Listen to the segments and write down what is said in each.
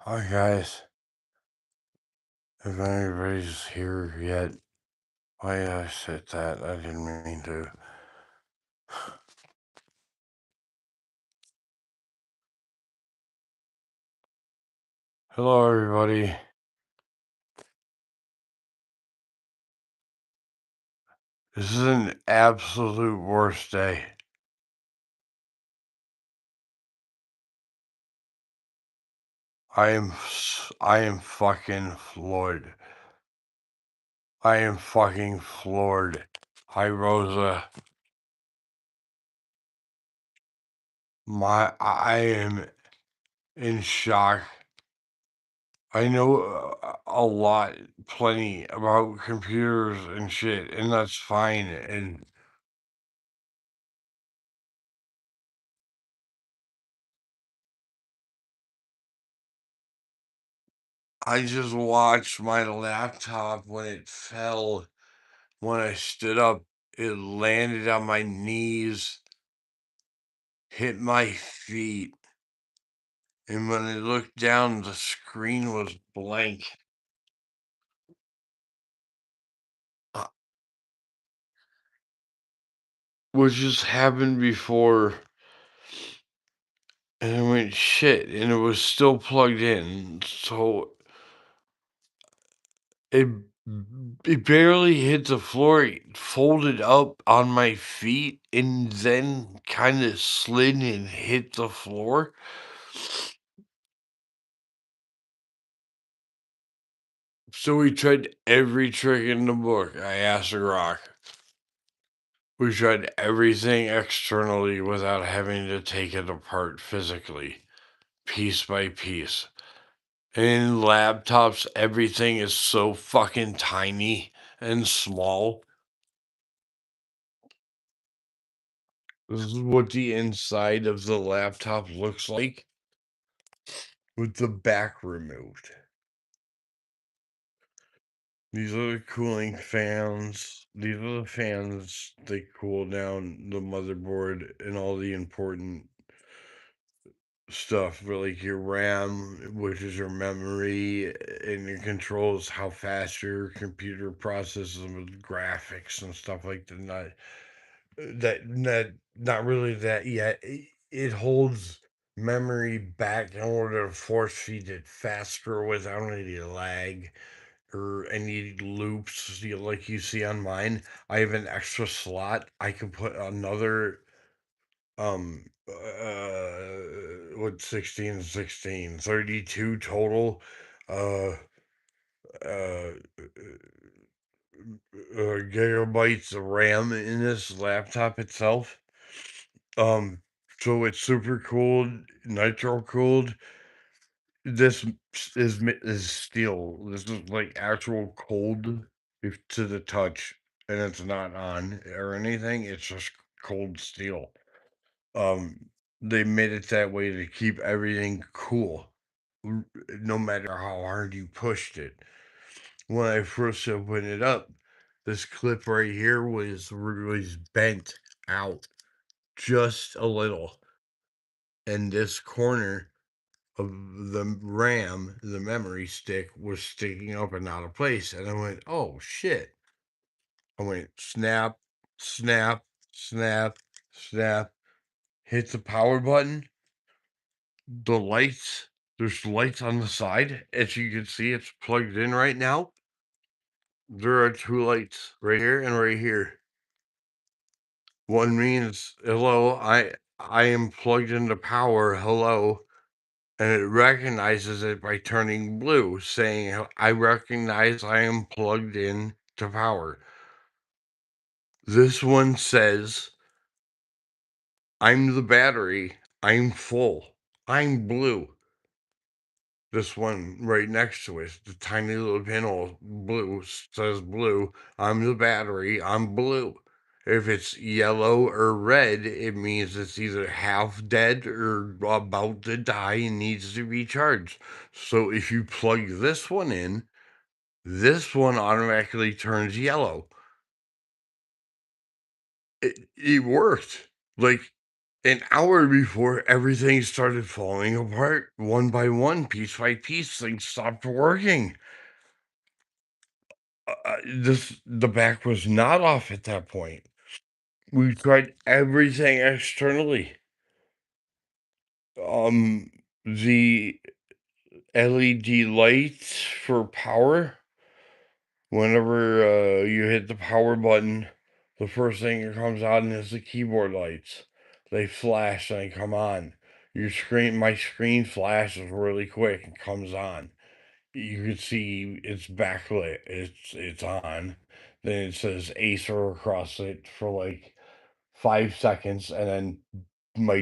Hi guys, if anybody's here yet, why did I said that? I didn't mean to. Hello everybody. This is an absolute worst day. I am fucking floored. I am fucking floored. Hi Rosa. I am in shock. I know a lot, plenty about computers and shit, and that's fine. And I just watched my laptop when it fell. When I stood up, it landed on my knees, hit my feet, and when I looked down, the screen was blank. Uh, which just happened before, and I went shit, and it was still plugged in, so it it barely hit the floor. It folded up on my feet and then kind of slid and hit the floor. So we tried every trick in the book. I asked a rock. We tried everything externally without having to take it apart physically, piece by piece. In laptops, everything is so fucking tiny and small. This is what the inside of the laptop looks like with the back removed. These are the cooling fans. These are the fans that cool down the motherboard and all the important stuff for like your RAM, which is your memory, and it controls how fast your computer processes with graphics and stuff like that. Not really that yet. It holds memory back in order to force feed it faster without any lag or any loops like you see on mine. I have an extra slot. I can put another what 16 16 32 total uh uh gigabytes of RAM in this laptop itself. Um, so it's super cooled, nitro cooled. This is steel. This is like actual cold if to the touch, and it's not on or anything. It's just cold steel. They made it that way to keep everything cool, no matter how hard you pushed it. When I first opened it up, this clip right here was bent out just a little, and this corner of the RAM, the memory stick, was sticking up and out of place. And I went, "Oh shit!" I went snap, snap, snap, snap. Hit the power button. The lights, there's lights on the side. As you can see, it's plugged in right now. There are two lights right here and right here. One means hello, I am plugged into power, hello, and it recognizes it by turning blue, saying I recognize I am plugged in to power. This one says I'm the battery, I'm full, I'm blue. This one right next to it, the tiny little pinhole blue says blue. I'm the battery. I'm blue. If it's yellow or red, it means it's either half dead or about to die and needs to be charged. So if you plug this one in, this one automatically turns yellow. It worked. Like An hour before everything started falling apart, one by one, piece by piece, things stopped working. The back was not off at that point. We tried everything externally. Um, the LED lights for power, whenever, you hit the power button, the first thing that comes on is the keyboard lights. They flash and they come on. My screen flashes really quick and comes on. You can see it's backlit, it's on. Then it says Acer across it for, like, 5 seconds, and then my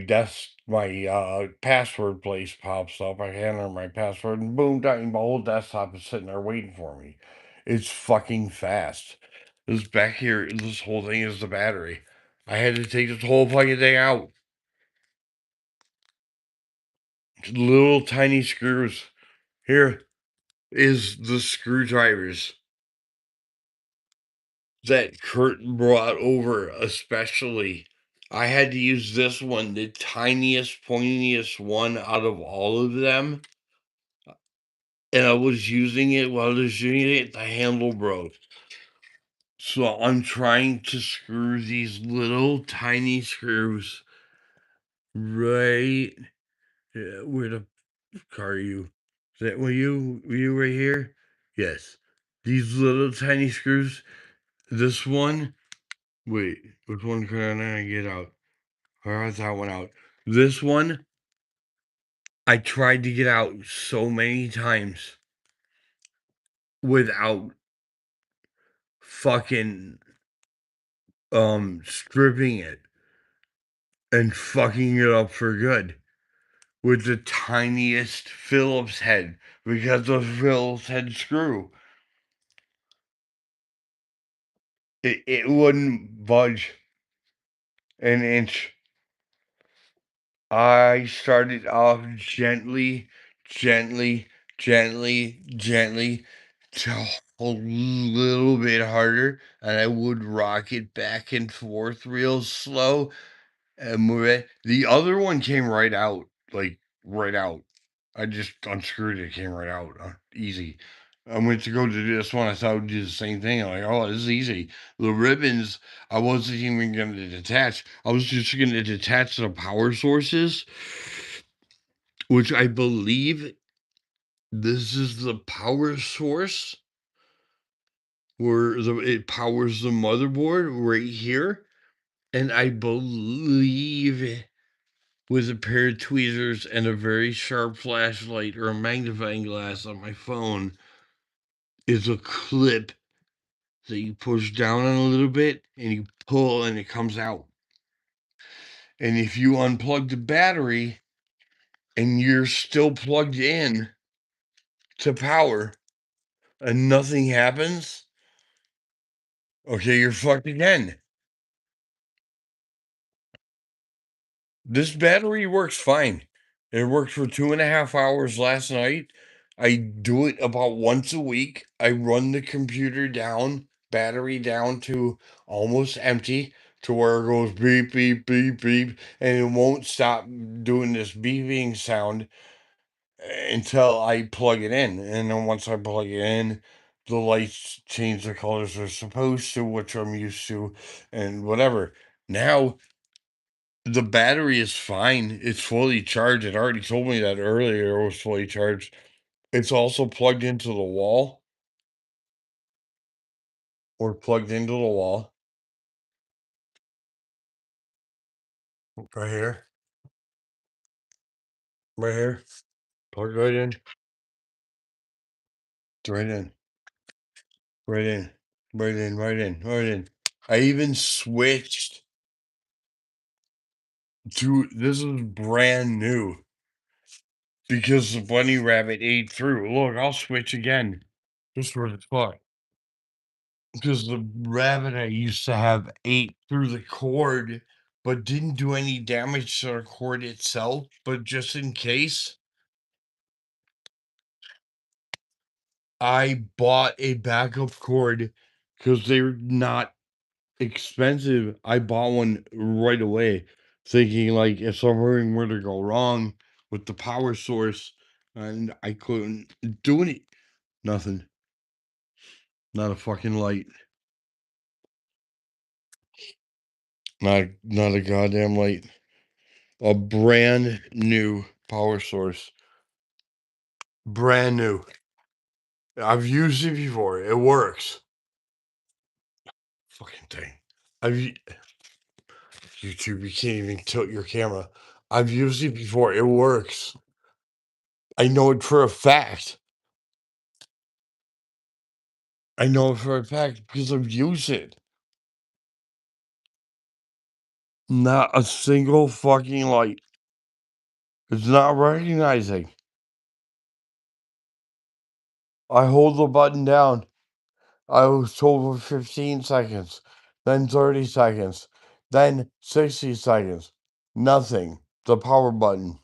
password place pops up. I enter my password, and boom, dang, my whole desktop is sitting there waiting for me. It's fucking fast. This back here, this whole thing is the battery. I had to take this whole fucking thing out. Little tiny screws. Here is the screwdrivers that Kurt brought over, especially. I had to use this one, the tiniest, pointiest one out of all of them, and I was using it while I was using it, the handle broke. So I'm trying to screw these little tiny screws right, where the fuck are you? Is that were you right here? Yes. These little tiny screws, this one, wait, which one can I get out? Or is that one out? This one, I tried to get out so many times without fucking stripping it and fucking it up for good with the tiniest Phillips head because the Phillips head screw. It wouldn't budge an inch. I started off gently, gently, gently, gently, to a little bit harder, and I would rock it back and forth real slow and move it. The other one came right out, like right out. I just unscrewed it, came right out, easy. I went to go to do this one. I thought I would do the same thing. I'm like, oh, this is easy. The ribbons, I wasn't even going to detach. I was just going to detach the power sources, which I believe this is the power source where it powers the motherboard right here. And I believe with a pair of tweezers and a very sharp flashlight or a magnifying glass on my phone is a clip that you push down on a little bit and you pull and it comes out. And if you unplug the battery and you're still plugged in to power and nothing happens, okay, you're fucked again. This battery works fine. It worked for 2.5 hours last night. I do it about once a week. I run the computer down, battery down to almost empty, to where it goes beep, beep, beep, beep, and it won't stop doing this beeping sound until I plug it in. And then once I plug it in, the lights change the colors they're supposed to, which I'm used to, and whatever. Now the battery is fine. It's fully charged. It already told me that earlier it was fully charged. It's also plugged into the wall or plugged into the wall right here, right here. Plug right in, right in, right in, right in, right in, right in. I even switched to this is brand new because the bunny rabbit ate through. Look, I'll switch again. Just for the fuck. Because the rabbit I used to have ate through the cord, but didn't do any damage to the cord itself. But just in case, I bought a backup cord because they're not expensive. I bought one right away. thinking like if something were to go wrong with the power source and I couldn't do any nothing, not a fucking light, not a goddamn light. A brand new power source. Brand new. I've used it before. It works. Fucking thing. I've u- YouTube, you can't even tilt your camera. I've used it before. It works. I know it for a fact. I know it for a fact because I've used it. Not a single fucking light. It's not recognizing. I hold the button down. I was told for 15 seconds, then 30 seconds, then 60 seconds. Nothing. The power button.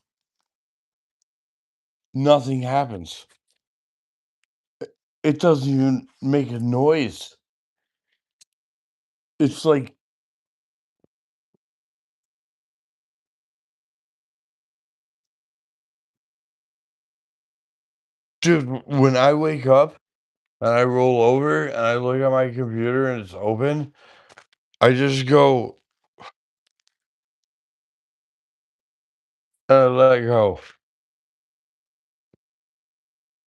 Nothing happens. It doesn't even make a noise. It's like, dude, when I wake up and I roll over and I look at my computer and it's open, I just go and I let go.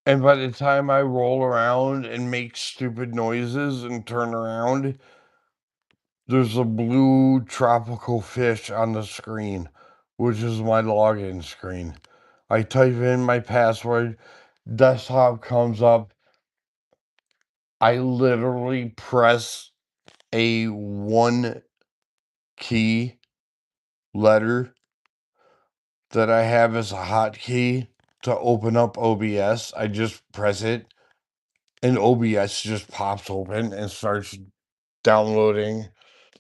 And by the time I roll around and make stupid noises and turn around, there's a blue tropical fish on the screen, which is my login screen. I type in my password, desktop comes up. I literally press a one key letter that I have as a hotkey to open up OBS. I just press it, and OBS just pops open and starts downloading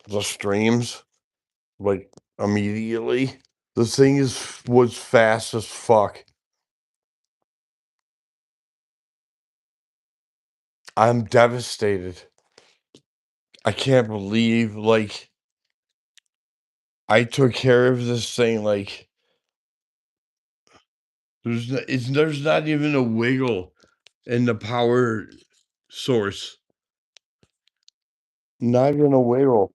the streams like immediately. The thing was fast as fuck. I'm devastated. I can't believe like I took care of this thing. Like there's not even a wiggle in the power source. Not even a wiggle.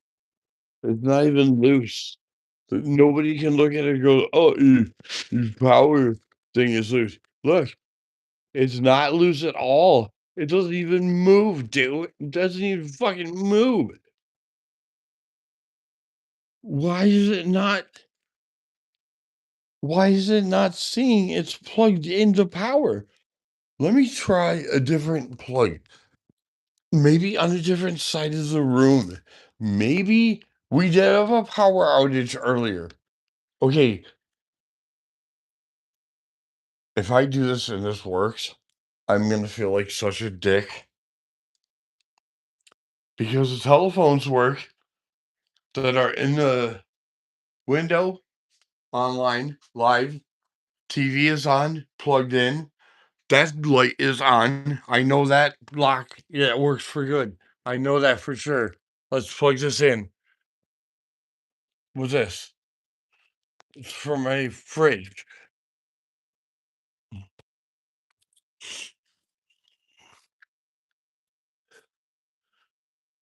It's not even loose. Nobody can look at it and go, "Oh, your power thing is loose." Look, it's not loose at all. It doesn't even move, dude. It doesn't even fucking move. Why is it not why is it not seeing it's plugged into power? Let me try a different plug. Maybe on a different side of the room. Maybe we did have a power outage earlier. Okay, if I do this and this works, I'm gonna feel like such a dick because the telephones work that are in the window, online, live. TV is on, plugged in. That light is on. I know that lock. Yeah, it works for good. I know that for sure. Let's plug this in. What's this? It's from my fridge.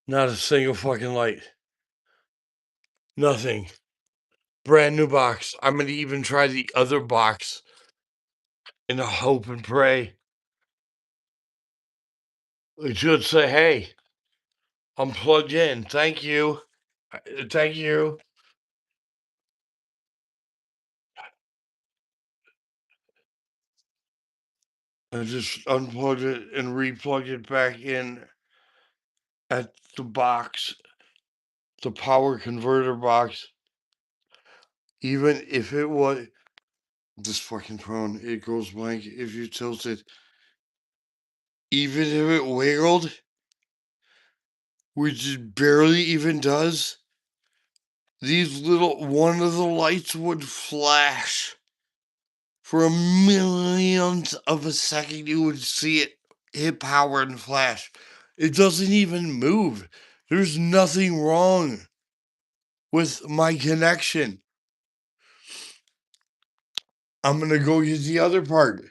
Not a single fucking light. Nothing. Brand new box. I'm gonna even try the other box in a hope and pray. It should say, "Hey, I'm plugged in. Thank you. Thank you." I just unplugged it and replugged it back in at the box, the power converter box. Even if it was this fucking phone, it goes blank if you tilt it. Even if it wiggled, which it barely even does, these little one of the lights would flash for a millionth of a second. You would see it hit power and flash. It doesn't even move. There's nothing wrong with my connection. I'm gonna go use the other part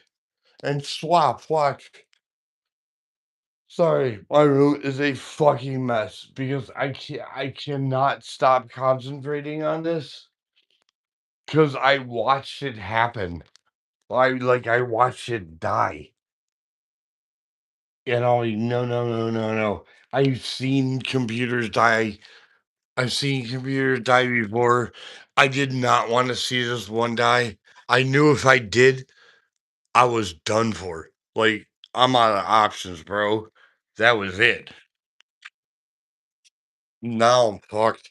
and swap. Watch. Sorry, my room is a fucking mess because I cannot stop concentrating on this because I watched it happen. I watched it die. And I'm like, no, no, no, no, no. I've seen computers die. I've seen computers die before. I did not want to see this one die. I knew if I did, I was done for. Like, I'm out of options, bro. That was it. Now I'm fucked.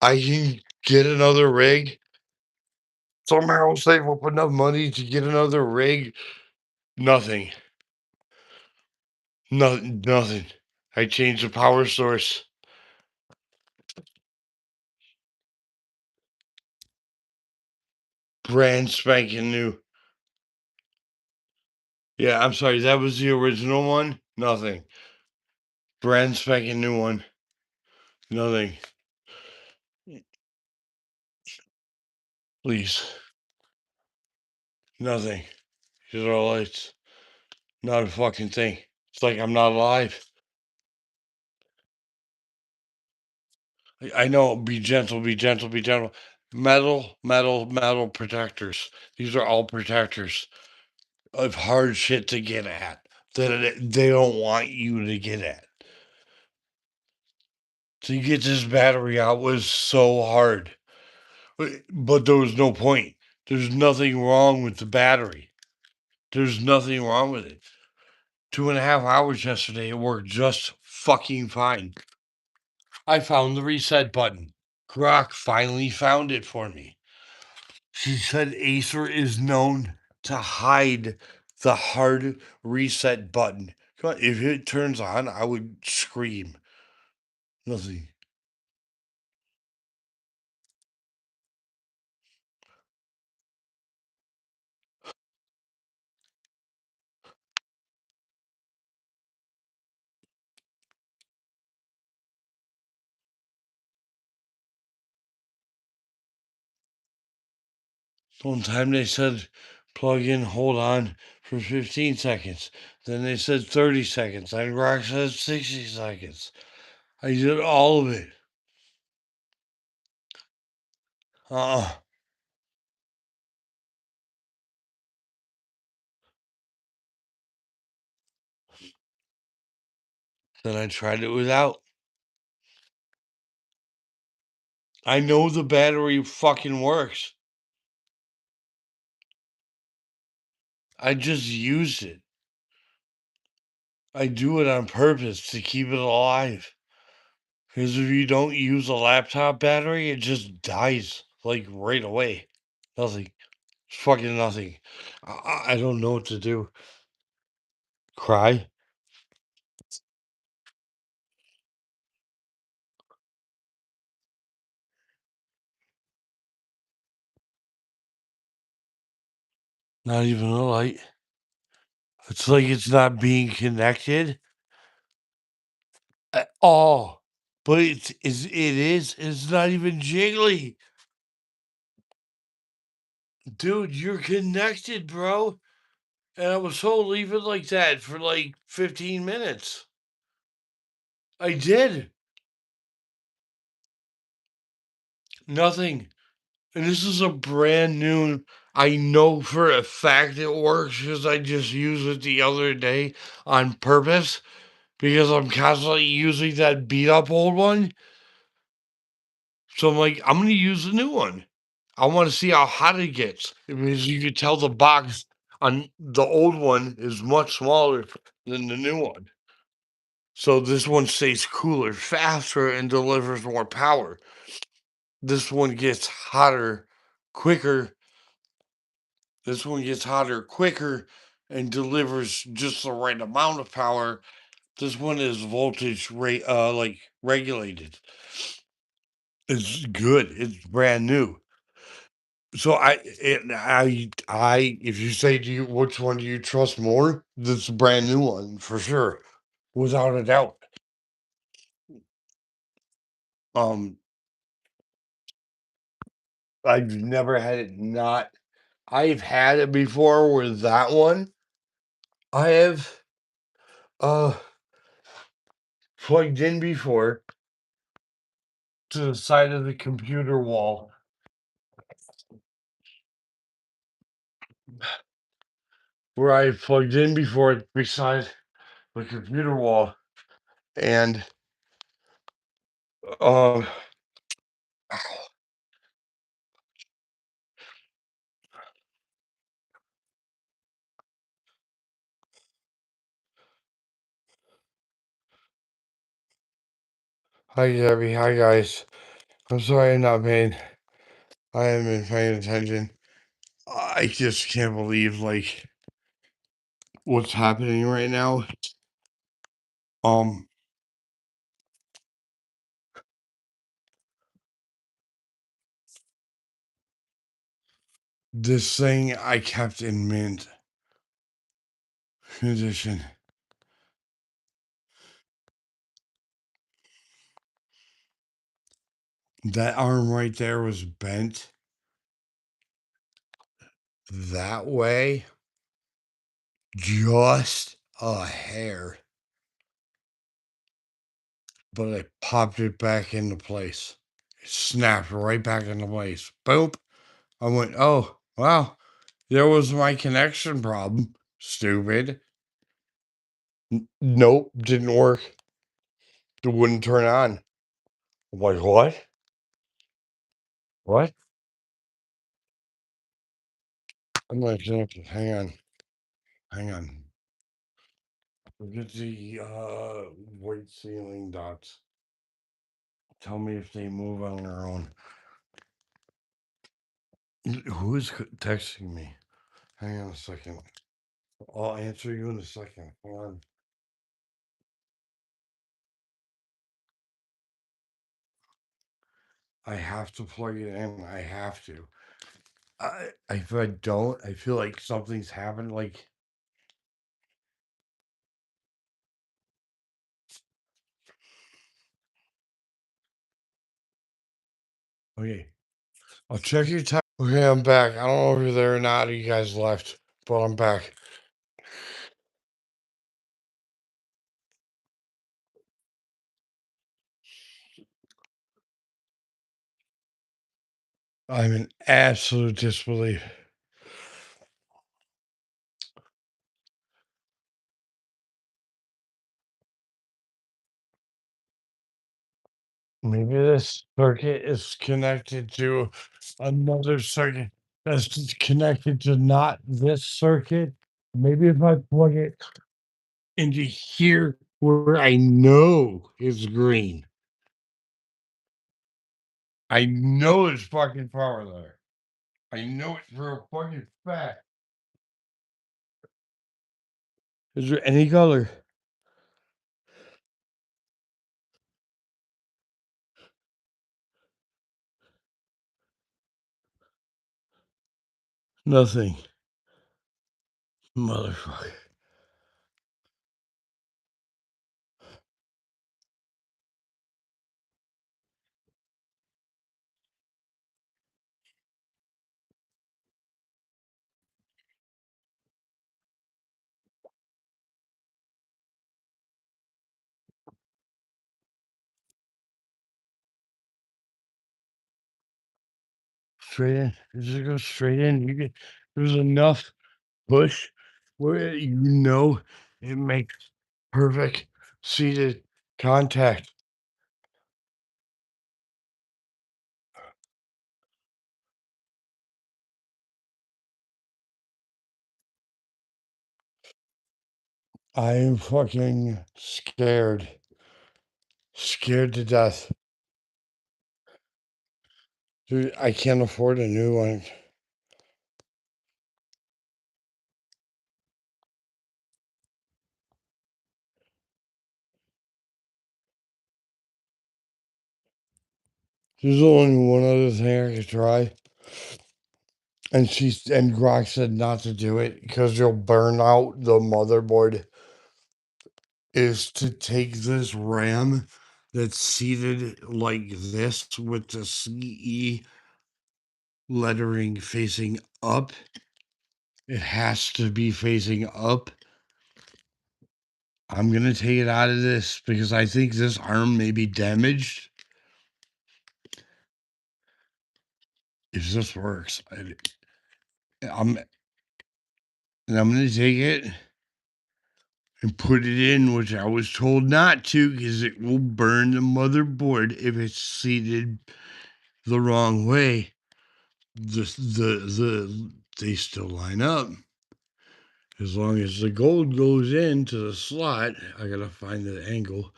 I can get another rig. Somehow save up enough money to get another rig. Nothing. Nothing. I changed the power source. Brand spanking new. Yeah, I'm sorry. That was the original one. Nothing. Brand spanking new one. Nothing. Please. Nothing. These are lights. Not a fucking thing. It's like I'm not alive. I know. Be gentle. Be gentle. Be gentle. Metal, metal, metal protectors. These are all protectors of hard shit to get at that they don't want you to get at. To get this battery out was so hard. But there was no point. There's nothing wrong with the battery. There's nothing wrong with it. 2.5 hours yesterday, it worked just fucking fine. I found the reset button. Grok finally found it for me. She said Acer is known to hide the hard reset button. Come on, if it turns on, I would scream. Nothing. One time they said plug in, hold on for 15 seconds. Then they said 30 seconds. Then Grok said 60 seconds. I did all of it. Uh-uh. Then I tried it without. I know the battery fucking works. I just used it. I do it on purpose to keep it alive. Because if you don't use a laptop battery, it just dies like right away. Nothing. Fucking nothing. I don't know what to do. Cry? Not even a light. It's like it's not being connected at all. But it's not even jiggly. Dude, you're connected, bro. And I was told leave it like that for like 15 minutes. I did. Nothing. And this is a brand new. I know for a fact it works because I just used it the other day on purpose because I'm constantly using that beat up old one. So I'm like, I'm gonna use the new one. I want to see how hot it gets because you could tell the box on the old one is much smaller than the new one. So this one stays cooler faster and delivers more power. This one gets hotter quicker. This one gets hotter quicker and delivers just the right amount of power. This one is voltage rate like regulated. It's good. It's brand new. So if you say to you, which one do you trust more? This brand new one for sure, without a doubt. Um, I've never had it not I've had it before with that one. I have, uh, plugged in before to the side of the computer wall where I plugged in before beside the computer wall, and, um Hi, Debbie. Hi, guys. I'm sorry I'm not paying I haven't been paying attention. I just can't believe, like, what's happening right now. Um, this thing I kept in mint condition. That arm right there was bent that way, just a hair, but I popped it back into place. It snapped right back into place. Boom. I went, oh, wow, there was my connection problem. Stupid. Nope, didn't work. It wouldn't turn on. I'm like, what? What? I'm like, hang on, hang on. Look at the white ceiling dots. Tell me if they move on their own. Who is texting me? Hang on a second. I'll answer you in a second. Hang on. I have to plug it in. I have to. If I don't, I feel like something's happened. Like, okay, I'll check your time. Okay, I'm back. I don't know if you're there or not. Or you guys left, but I'm back. I'm in absolute disbelief. Maybe this circuit is connected to another circuit that's connected to not this circuit. Maybe if I plug it into here where I know it's green, I know there's fucking power there. I know it for a fucking fact. Is there any color? Nothing. Motherfucker. Straight in. Just go straight in. You get there's enough push where you know it makes perfect seated contact. I am fucking scared. Scared to death. Dude, I can't afford a new one. There's only one other thing I could try. And Grok said not to do it because you'll burn out the motherboard. Is to take this RAM that's seated like this with the CE lettering facing up. It has to be facing up. I'm gonna take it out of this because I think this arm may be damaged. If this works, I'm and I'm gonna take it and put it in, which I was told not to, because it will burn the motherboard if it's seated the wrong way. They still line up. As long as the gold goes into the slot, I gotta find the angle.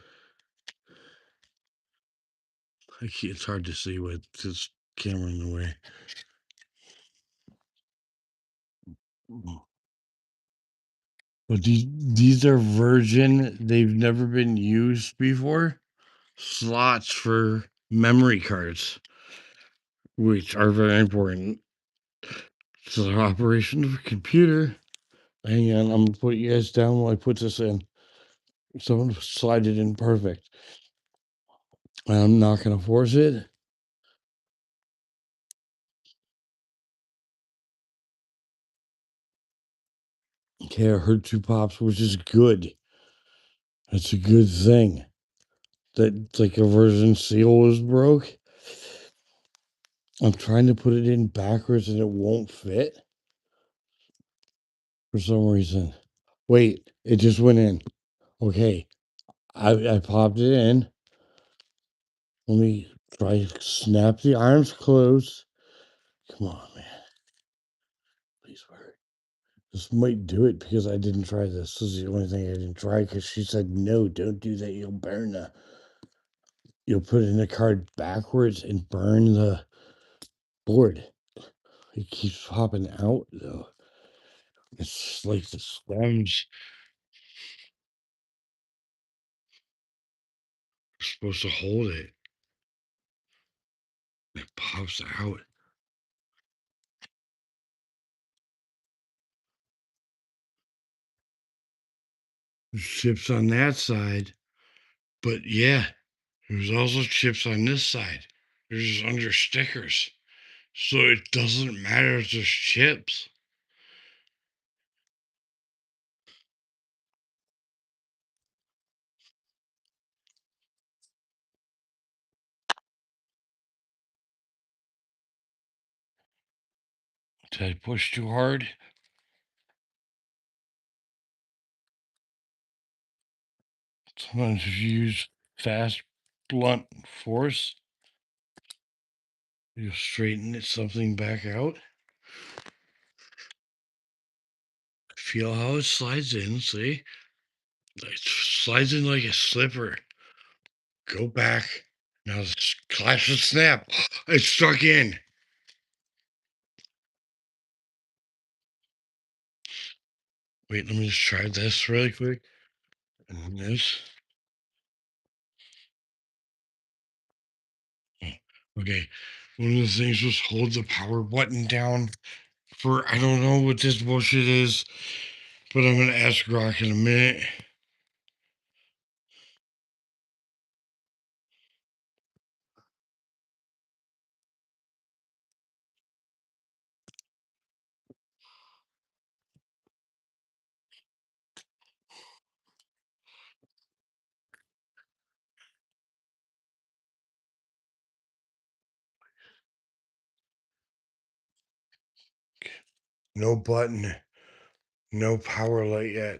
It's hard to see with this camera in the way. But these are virgin. They've never been used before. Slots for memory cards, which are very important to the operation of a computer. Hang on, I'm gonna put you guys down while I put this in. Someone slide it in perfect. I'm not gonna force it. Okay, I heard two pops, which is good. That's a good thing. That like a version seal was broke. I'm trying to put it in backwards and it won't fit for some reason. Wait, it just went in. Okay, I popped it in. Let me try to snap the arms closed. Come on, man. Please work. This might do it because I didn't try this. This is the only thing I didn't try because she said, no, don't do that. You'll burn the. You'll put in the card backwards and burn the board. It keeps popping out though. It's like the stems are supposed to hold it. It pops out. There's chips on that side. But yeah, there's also chips on this side. There's under stickers. So it doesn't matter if there's chips. Did I push too hard? Sometimes if you use fast, blunt force, you'll straighten something back out. Feel how it slides in, see? It slides in like a slipper. Go back. Now clash and snap. It's stuck in. Wait, let me just try this really quick. And this. Oh, okay. One of the things was hold the power button down for I don't know what this bullshit is, but I'm gonna ask Rock in a minute. No button, no power light yet.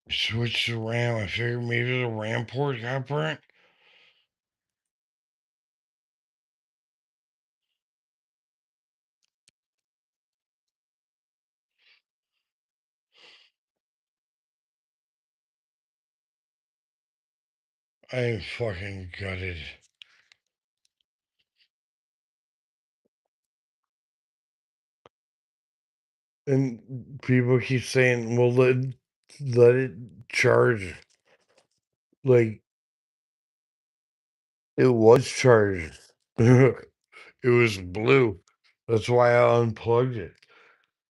Switch to RAM. I figured maybe the RAM port got burnt. I am fucking gutted. And people keep saying, well, let it charge. Like, it was charged. It was blue. That's why I unplugged it.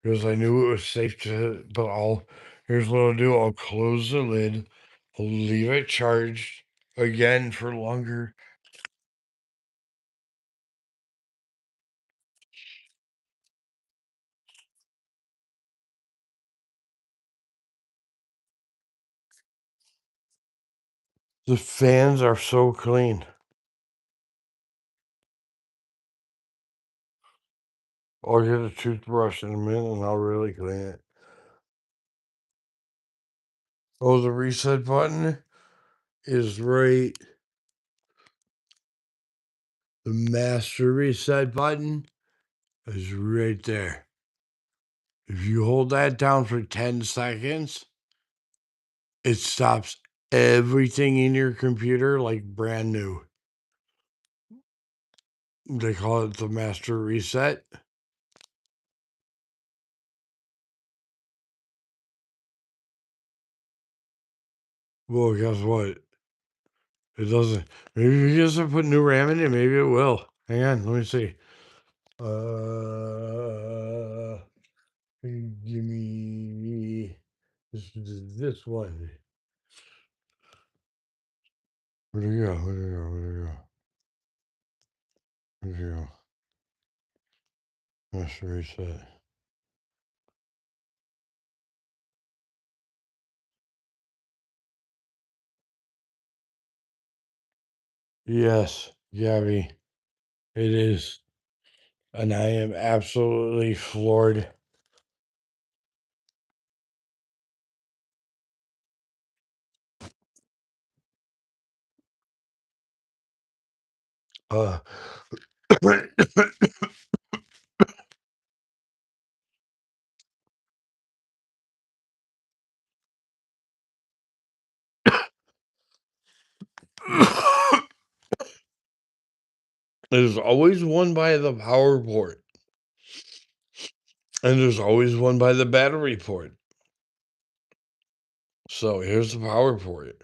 Because I knew it was safe to, but here's what I'll do. I'll close the lid. Leave it charged again for longer. The fans are so clean. I'll get a toothbrush in a minute and I'll really clean it. Oh, the reset button is right. The master reset button is right there. If you hold that down for 10 seconds, it stops everything in your computer like brand new. They call it the master reset. Well, guess what? It doesn't. Maybe if you just put new RAM in it, maybe it will. Hang on, let me see. Give me this one. Where'd it go? Where'd it go? Where'd it go? Where'd it go? Master reset. Yes, Gabby, it is. And I am absolutely floored. Uh, there's always one by the power port, and there's always one by the battery port. So here's the power port.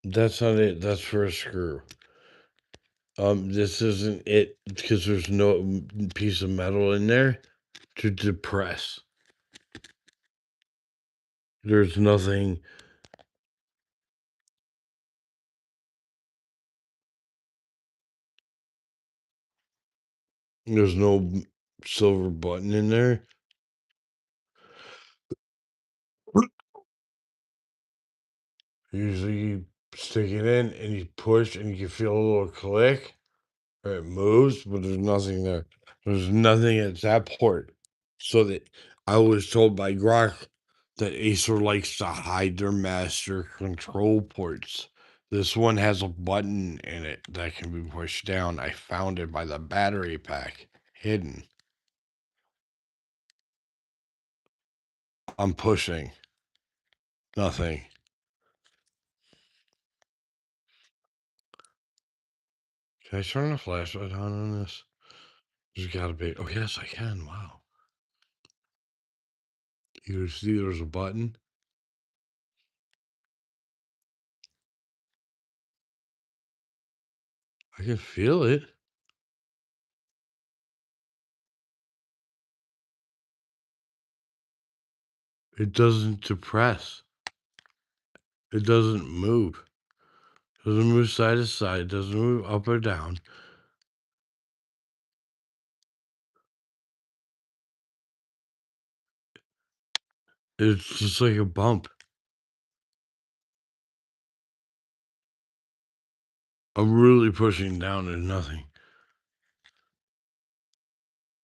That's not it. That's for a screw. This isn't it because there's no piece of metal in there to depress. There's nothing. There's no silver button in there. Usually you stick it in and you push and you can feel a little click or it moves, but there's nothing there. There's nothing at that port. So that I was told by Grok that Acer likes to hide their master control ports. This one has a button in it that can be pushed down. I found it by the battery pack hidden. I'm pushing. Nothing. Can I turn the flashlight on this? There's gotta be. Oh, yes, I can. Wow. You see there's a button? I can feel it. It doesn't depress. It doesn't move. It doesn't move side to side. It doesn't move up or down. It's just like a bump. I'm really pushing down and nothing.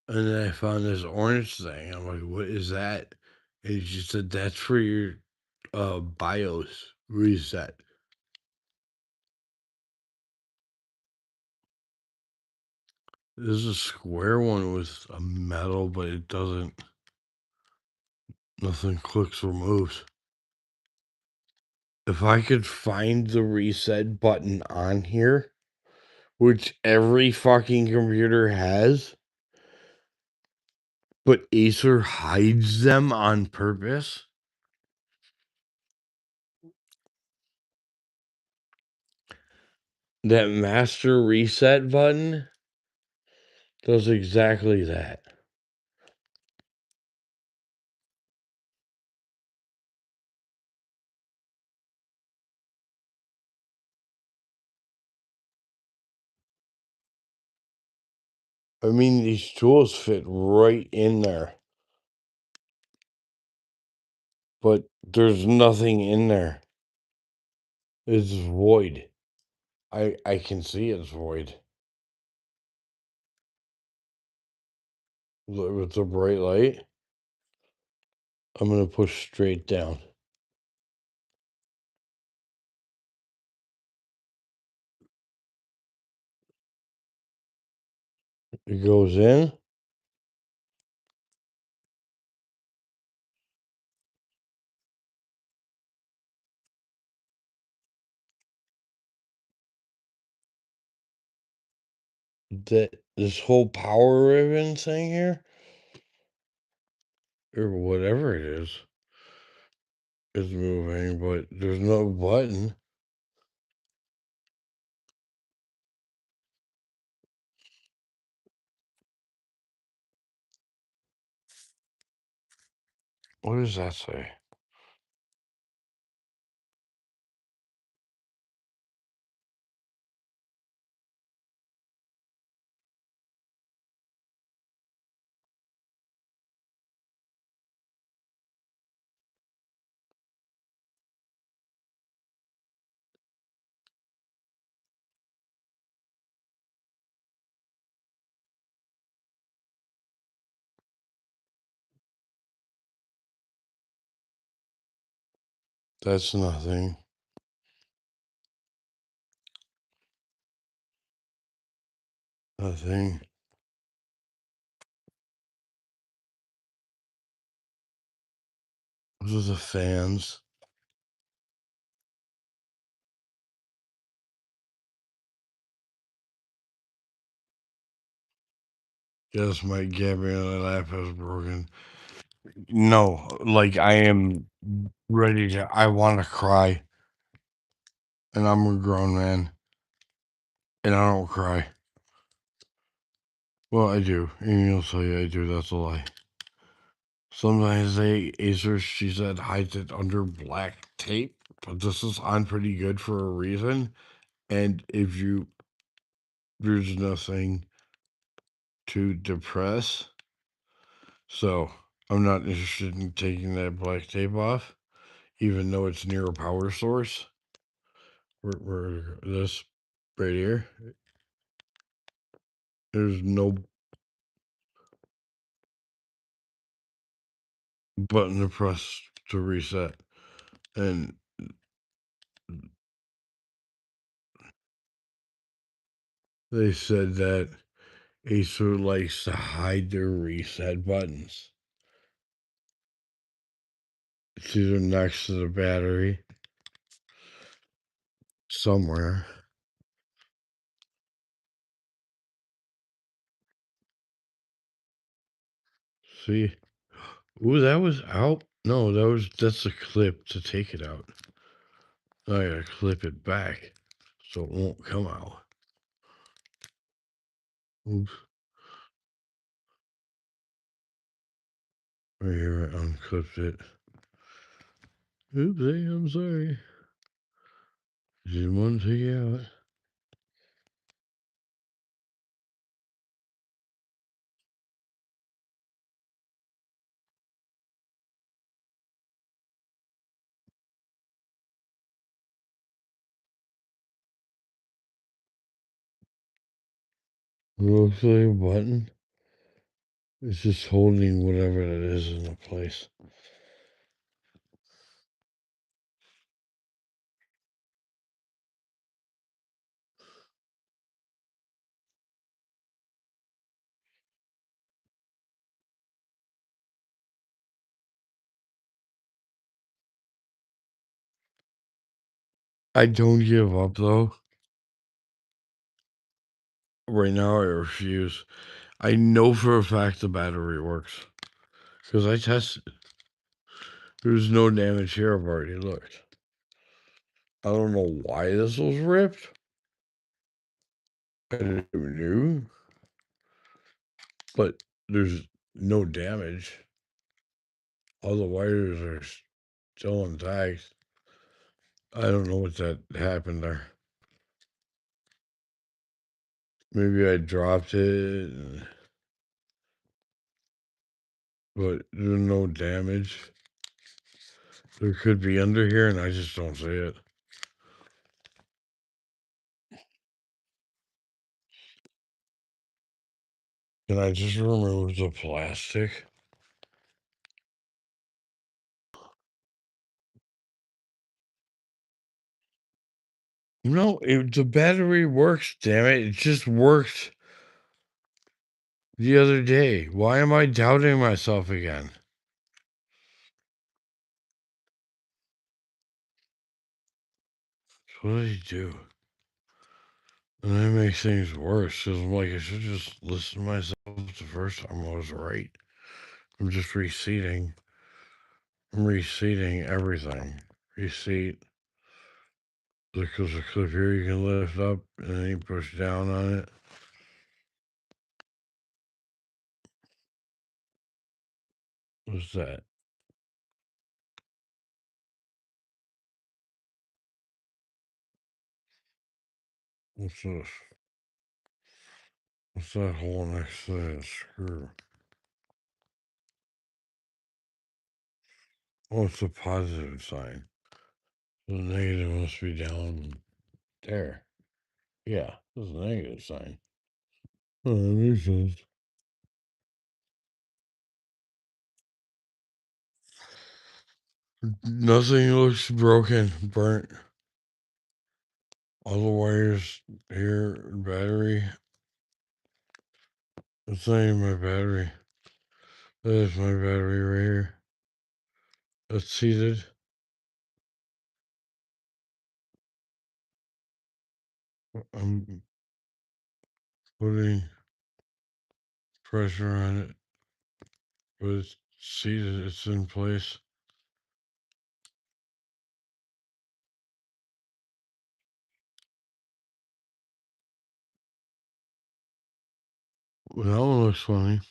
And then I found this orange thing. I'm like, what is that? And she said, that's for your BIOS reset. This is a square one with a metal, but it doesn't, nothing clicks or moves. If I could find the reset button on here, which every fucking computer has, but Acer hides them on purpose. That master reset button Does exactly that. I mean, these tools fit right in there, but there's nothing in there. It's void. I can see it's void. With the bright light, I'm gonna push straight down. It goes in. That this whole power ribbon thing here, or whatever it is moving, but there's no button. What does that say? That's nothing. Nothing. Those are the fans. Yes, my Gabrielle lap has broken. No, like I am ready to. I want to cry, and I'm a grown man, and I don't cry. Well, I do, and you'll say I do. That's a lie. Sometimes they Acer, she said, hides it under black tape, but this is on pretty good for a reason. And if you, there's nothing to depress, so I'm not interested in taking that black tape off, even though it's near a power source. Where this right here, there's no button to press to reset, and they said that Acer likes to hide their reset buttons. It's either next to the battery somewhere. See? Ooh, that was out. No, that's a clip to take it out. Now I gotta clip it back so it won't come out. Oops. Right here, I unclipped it. Oopsie, I'm sorry. Didn't want to take it out. Looks like a button. It's just holding whatever that is in place. I don't give up though. Right now, I refuse. I know for a fact the battery works because I tested. There's no damage here. I've already looked. I don't know why this was ripped. I never knew. but there's no damage. All the wires are still intact. I don't know what that happened there. Maybe I dropped it, but there's no damage. There could be under here, and I just don't see it. Can I just remove the plastic? No, the battery works, damn it. It just worked the other day. Why am I doubting myself again? What did he do? And that makes things worse. Cause I'm like, I should just listen to myself the first time I was right. I'm just reseating. I'm reseating everything. Reseat. Because the clip here you can lift up and then you push down on it. What's that? What's this? What's that hole next to that screw? Oh, it's a positive sign. The negative must be down there. Yeah, this is a negative sign. Oh, that makes sense. Nothing looks broken, burnt. All the wires here, battery. That's not even my battery. That is my battery right here. That's seated. I'm putting pressure on it, but it's seated. It's in place. Well, that one looks funny.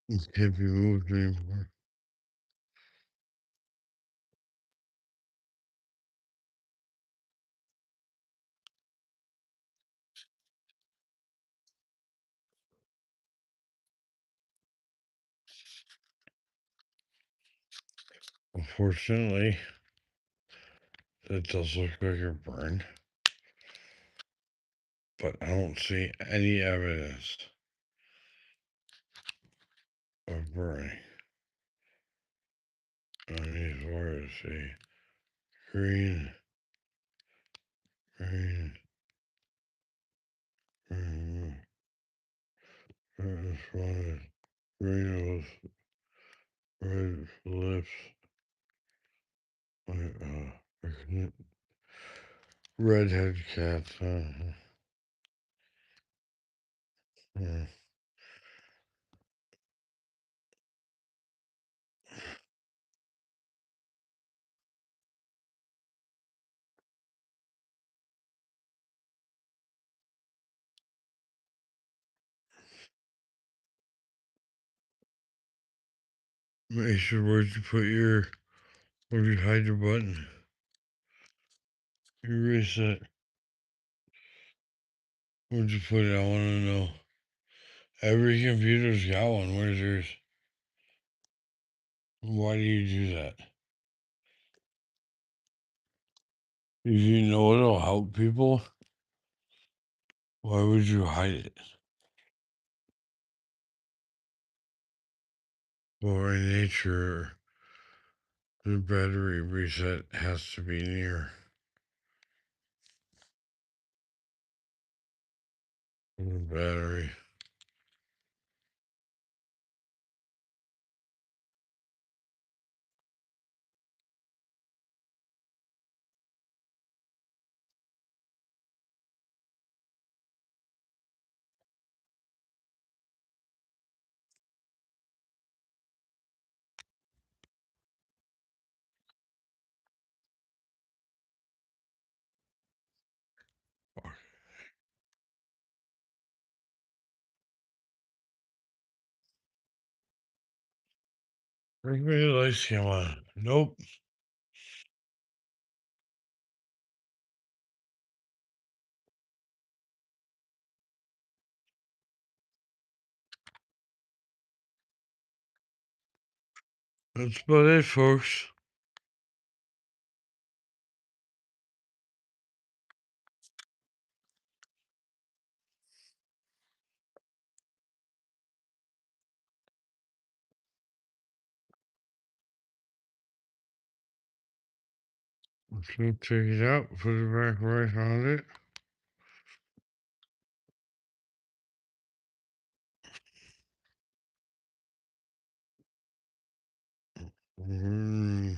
It can't be moved anymore. Unfortunately, it does look like a burn, but I don't see any evidence of burning on these wires. See, green, green, green, red is green was red lips, I can't- redhead cats. Yeah. Make sure where'd you hide your button? You reset. Where'd you put it? I want to know. Every computer's got one. Where's yours? Why do you do that? If you know it'll help people, why would you hide it? Well, in nature, the battery reset has to be near the battery. Bring me the lights come on. Nope. That's about it, folks. So take it out, put it back right on it. Mm.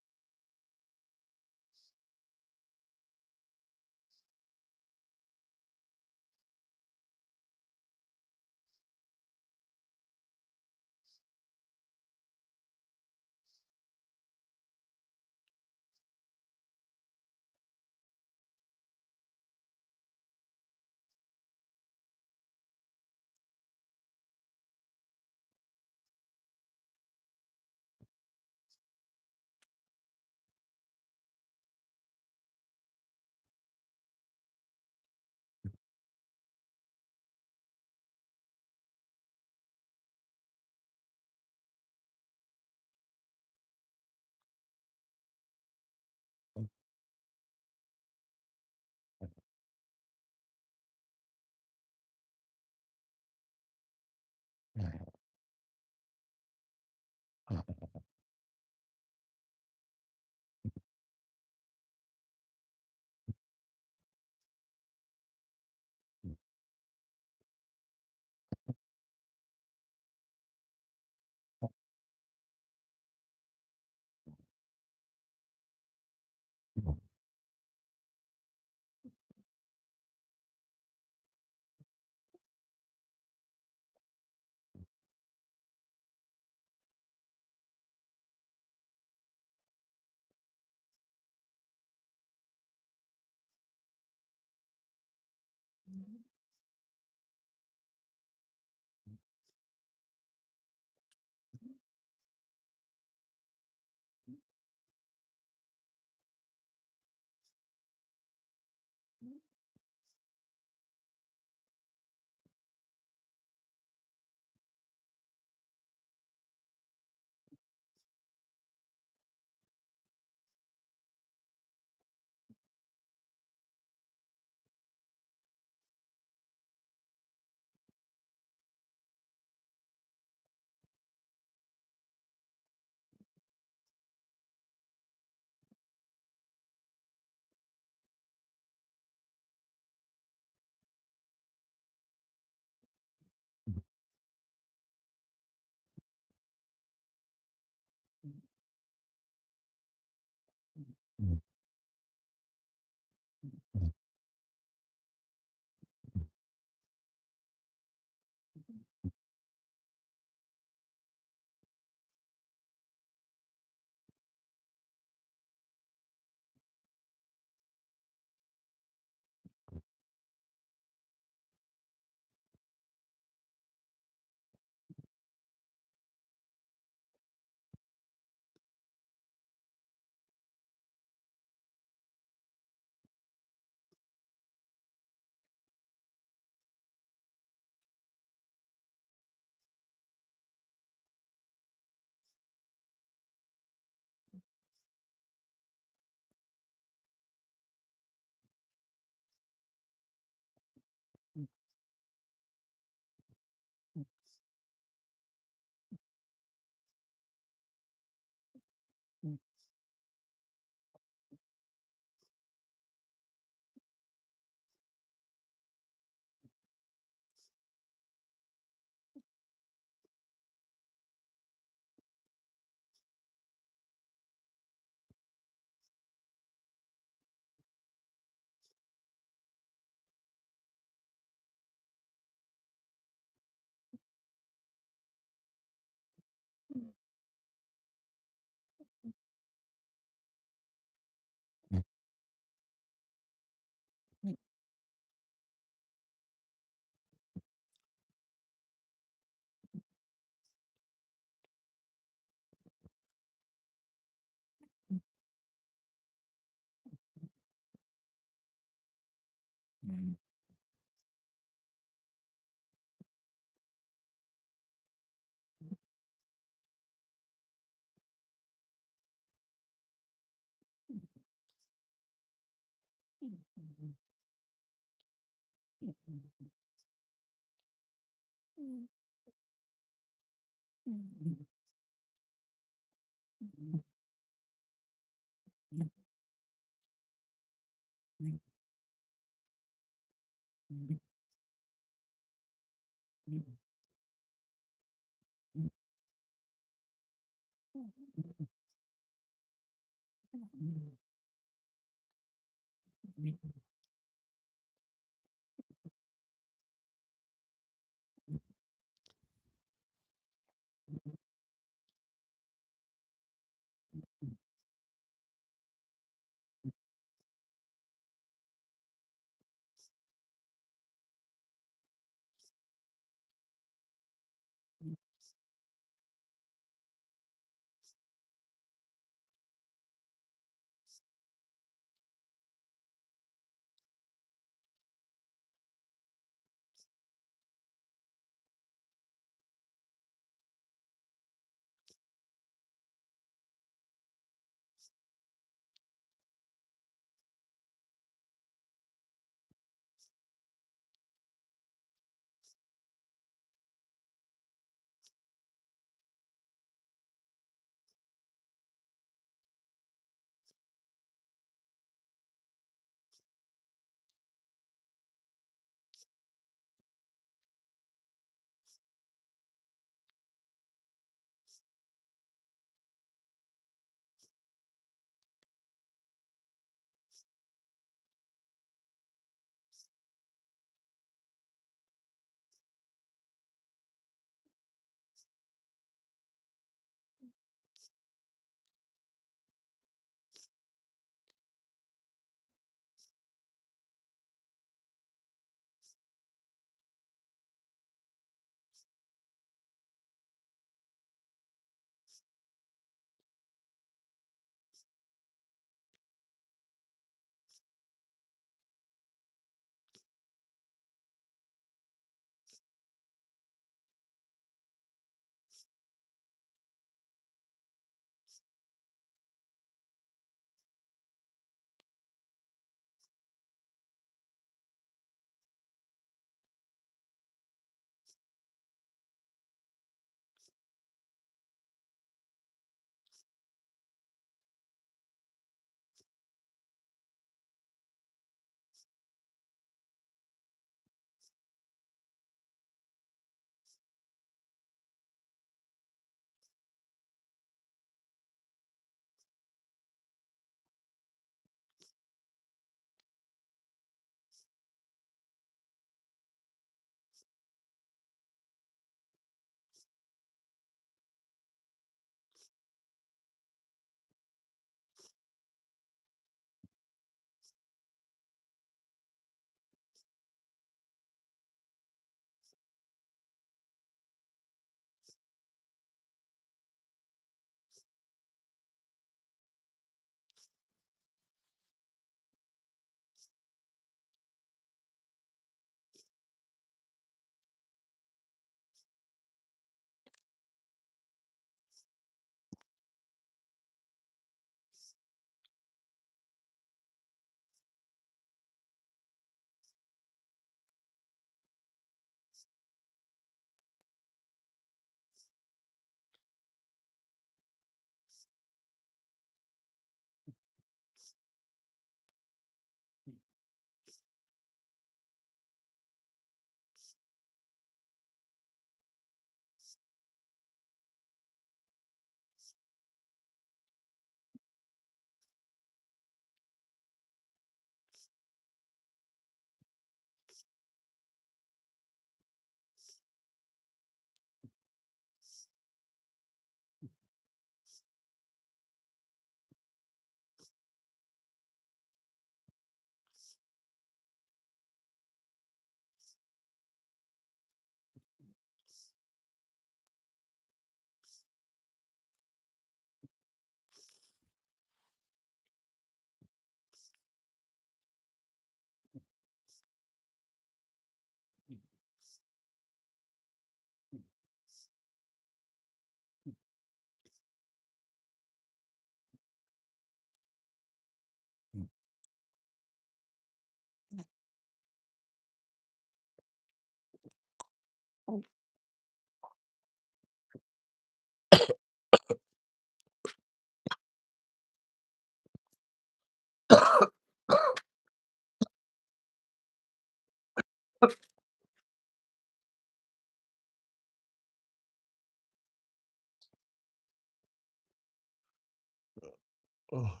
Oh,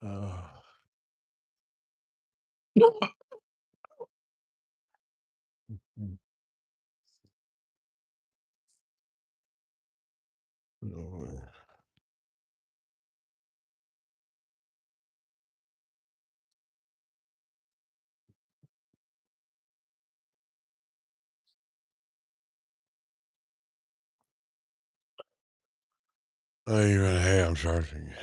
oh, mm, no. Oh, even hey, I'm charging.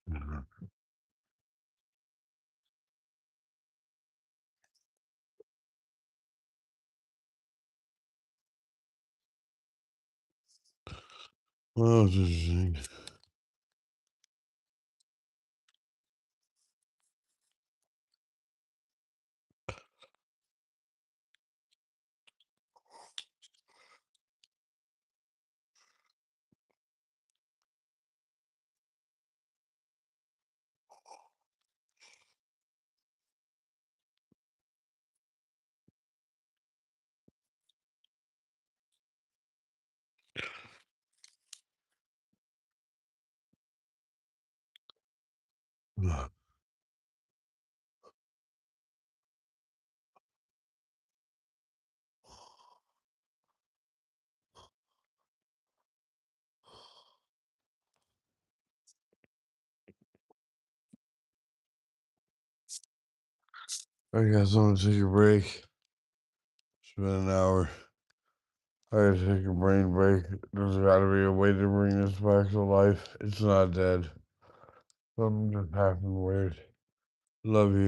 Mhm. Well, it's interesting. I guess I'm gonna take a break. It's been an hour. I gotta take a brain break. There's gotta be a way to bring this back to life. It's not dead. Something just happened weird. Love you.